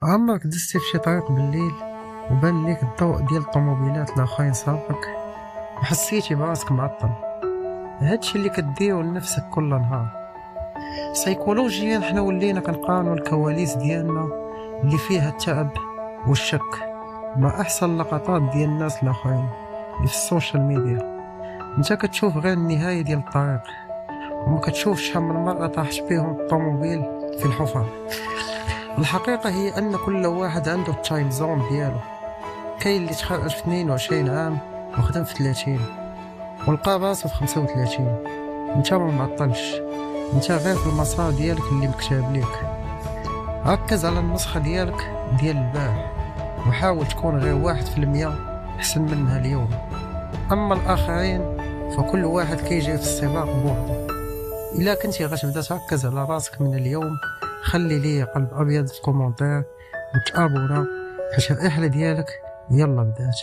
عمرك دزتي في شي طريق بالليل وبان ليك الضوء ديال الطوموبيلات الآخرين سابقك وحسيتي براسك معطل؟ هادشي اللي كديرو لنفسك كل نهار. سيكولوجيا حنا ولينا كنقارنو الكواليس ديالنا اللي فيها التعب والشك مع أحسن لقطات ديال الناس الآخرين اللي في السوشيال ميديا. انت كتشوف غير النهاية ديال الطريق وما كتشوفش شحال من مرة طاحت بيهم الطوموبيل في الحفر. الحقيقة هي أن كل واحد عنده التايم زون ديالو. كاين اللي تخرج في 22 عام وخدم في 30 ولقى راسو في 35. انت ما معطلش، انت غير في المسار ديالك اللي مكتاب ليك. ركز على النسخة ديالك ديال البارح وحاول تكون غير 1% أحسن منها اليوم. أما الآخرين فكل واحد كيجي في السباق بوحدو. إلا كنتي غتبدا تركز على راسك من اليوم، خلي لي قلب أبيض في الكومنتير وتابونا حيت الرحلة ديالك يلا بدات.